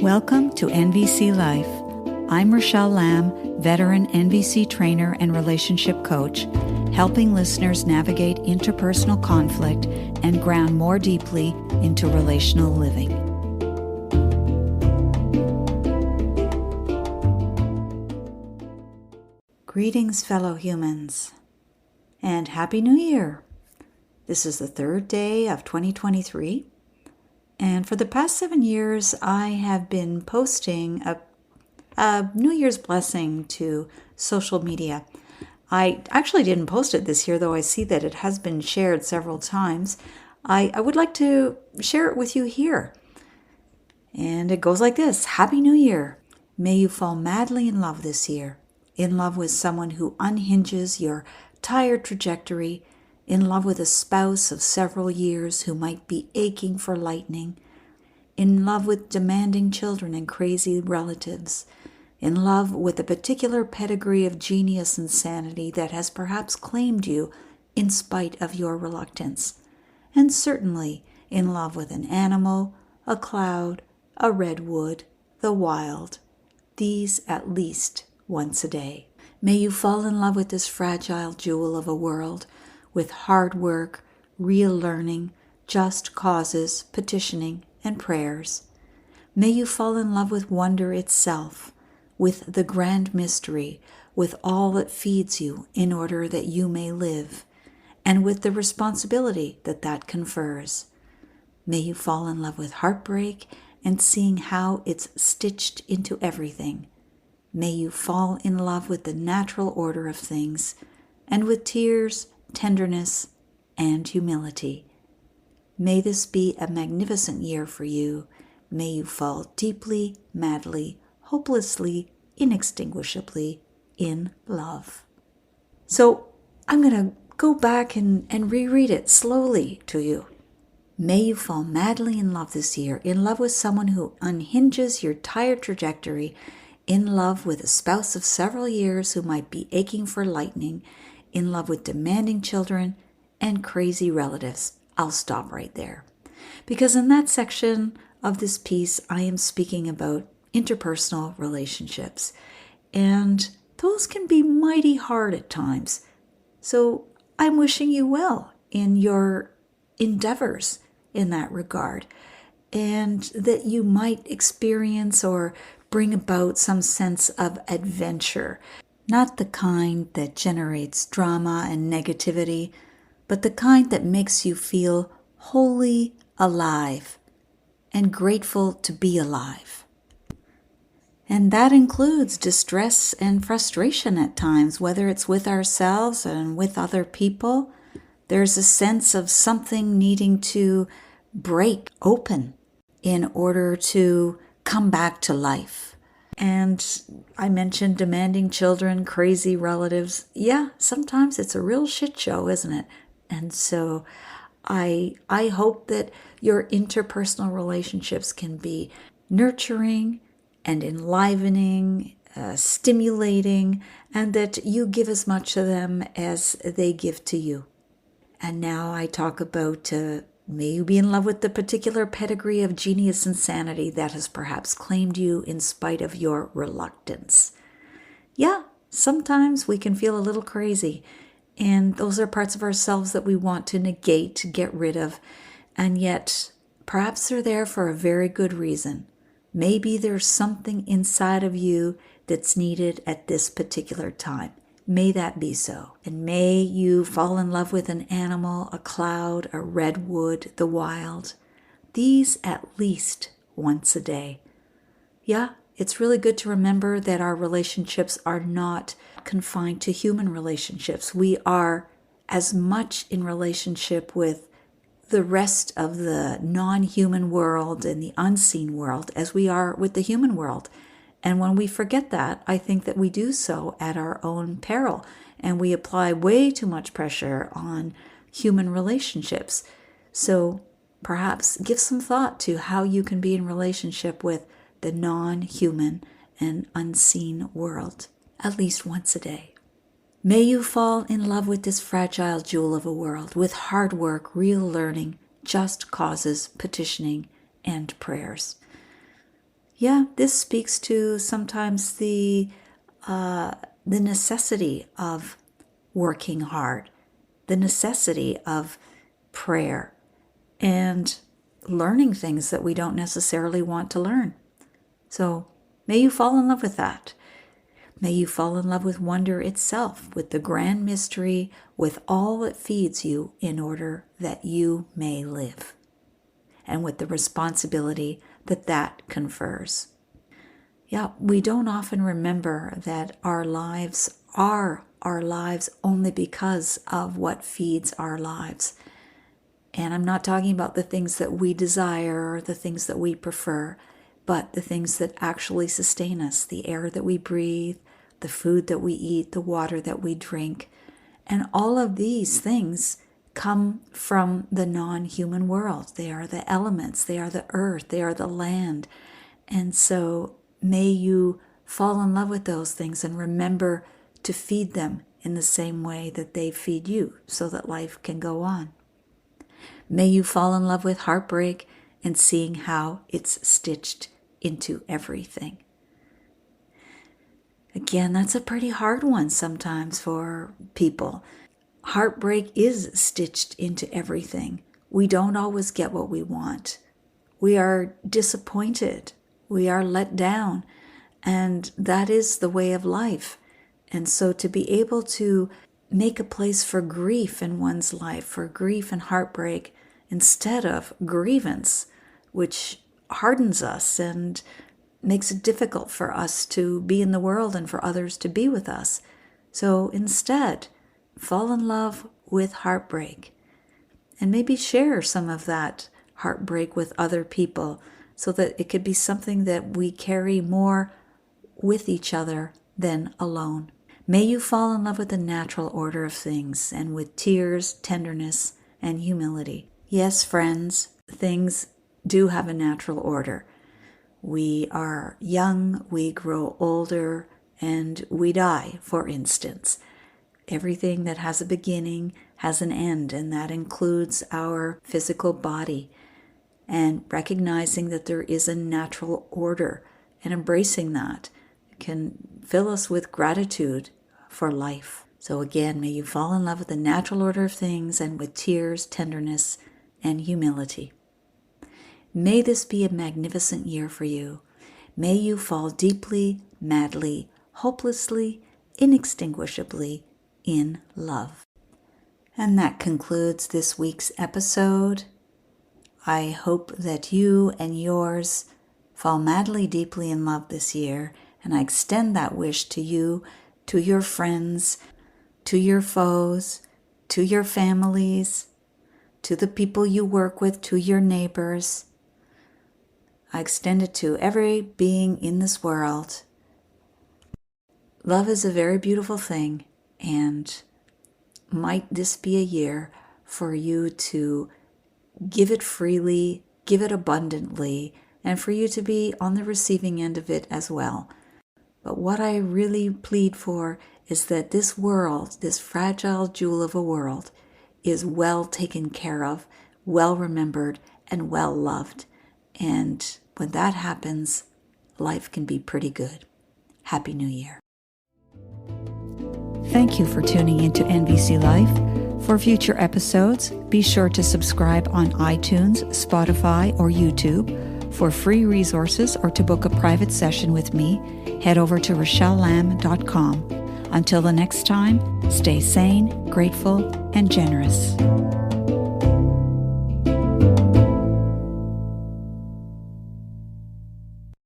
Welcome to NVC Life. I'm Rachelle Lamb, veteran NVC trainer and relationship coach, helping listeners navigate interpersonal conflict and ground more deeply into relational living. Greetings, fellow humans, and Happy New Year! This is the third day of 2023. And for the past 7 years, I have been posting a New Year's blessing to social media. I actually didn't post it this year, though I see that it has been shared several times. I would like to share it with you here. And it goes like this. Happy New Year. May you fall madly in love this year. In love with someone who unhinges your tired trajectory, in love with a spouse of several years who might be aching for lightning, in love with demanding children and crazy relatives, in love with a particular pedigree of genius and sanity that has perhaps claimed you in spite of your reluctance, and certainly in love with an animal, a cloud, a redwood, the wild, these at least once a day. May you fall in love with this fragile jewel of a world, with hard work, real learning, just causes, petitioning, and prayers. May you fall in love with wonder itself, with the grand mystery, with all that feeds you in order that you may live, and with the responsibility that confers. May you fall in love with heartbreak and seeing how it's stitched into everything. May you fall in love with the natural order of things, and with tears, tenderness, and humility. May this be a magnificent year for you. May you fall deeply, madly, hopelessly, inextinguishably in love. So I'm going to go back and reread it slowly to you. May you fall madly in love this year, in love with someone who unhinges your tired trajectory, in love with a spouse of several years who might be aching for lightning, in love with demanding children and crazy relatives. I'll stop right there. Because in that section of this piece, I am speaking about interpersonal relationships. And those can be mighty hard at times. So I'm wishing you well in your endeavors in that regard. And that you might experience or bring about some sense of adventure. Not the kind that generates drama and negativity, but the kind that makes you feel wholly alive and grateful to be alive. And that includes distress and frustration at times, whether it's with ourselves and with other people. There's a sense of something needing to break open in order to come back to life. And I mentioned demanding children, crazy relatives. Yeah, sometimes it's a real shit show, isn't it? And so I hope that your interpersonal relationships can be nurturing and enlivening, stimulating, and that you give as much to them as they give to you. And now I talk about may you be in love with the particular pedigree of genius and sanity that has perhaps claimed you in spite of your reluctance. Yeah, sometimes we can feel a little crazy, and those are parts of ourselves that we want to negate, to get rid of, and yet perhaps they're there for a very good reason. Maybe there's something inside of you that's needed at this particular time. May that be so. And may you fall in love with an animal, a cloud, a redwood, the wild. These at least once a day. Yeah, it's really good to remember that our relationships are not confined to human relationships. We are as much in relationship with the rest of the non-human world and the unseen world as we are with the human world. And when we forget that, I think that we do so at our own peril, and we apply way too much pressure on human relationships. So perhaps give some thought to how you can be in relationship with the non-human and unseen world, at least once a day. May you fall in love with this fragile jewel of a world, with hard work, real learning, just causes, petitioning, and prayers. Yeah, this speaks to sometimes the necessity of working hard, the necessity of prayer, and learning things that we don't necessarily want to learn. So may you fall in love with that. May you fall in love with wonder itself, with the grand mystery, with all that feeds you in order that you may live, and with the responsibility that that confers. Yeah, we don't often remember that our lives are our lives only because of what feeds our lives. And I'm not talking about the things that we desire or the things that we prefer, but the things that actually sustain us, the air that we breathe, the food that we eat, the water that we drink. And all of these things come from the non-human world. They are the elements, they are the earth, they are the land. And so may you fall in love with those things and remember to feed them in the same way that they feed you so that life can go on. May you fall in love with heartbreak and seeing how it's stitched into everything. Again, that's a pretty hard one sometimes for people. Heartbreak is stitched into everything. We don't always get what we want. We are disappointed. We are let down. And that is the way of life. And so to be able to make a place for grief in one's life, for grief and heartbreak, instead of grievance, which hardens us and makes it difficult for us to be in the world and for others to be with us. So instead, fall in love with heartbreak and maybe share some of that heartbreak with other people so that it could be something that we carry more with each other than alone. May you fall in love with the natural order of things and with tears, tenderness, and humility. Yes, friends, things do have a natural order. We are young, we grow older, and we die, for instance. Everything that has a beginning has an end, and that includes our physical body. And recognizing that there is a natural order and embracing that can fill us with gratitude for life. So again, may you fall in love with the natural order of things and with tears, tenderness, and humility. May this be a magnificent year for you. May you fall deeply, madly, hopelessly, inextinguishably in love. And that concludes this week's episode. I hope that you and yours fall madly, deeply in love this year, and I extend that wish to you, to your friends, to your foes, to your families, to the people you work with, to your neighbors. I extend it to every being in this world. Love is a very beautiful thing, and might this be a year for you to give it freely, give it abundantly, and for you to be on the receiving end of it as well. But what I really plead for is that this world, this fragile jewel of a world, is well taken care of, well remembered, and well loved. And when that happens, life can be pretty good. Happy New Year. Thank you for tuning into NVC Life. For future episodes, be sure to subscribe on iTunes, Spotify, or YouTube. For free resources or to book a private session with me, head over to RachelleLamb.com. Until the next time, stay sane, grateful, and generous.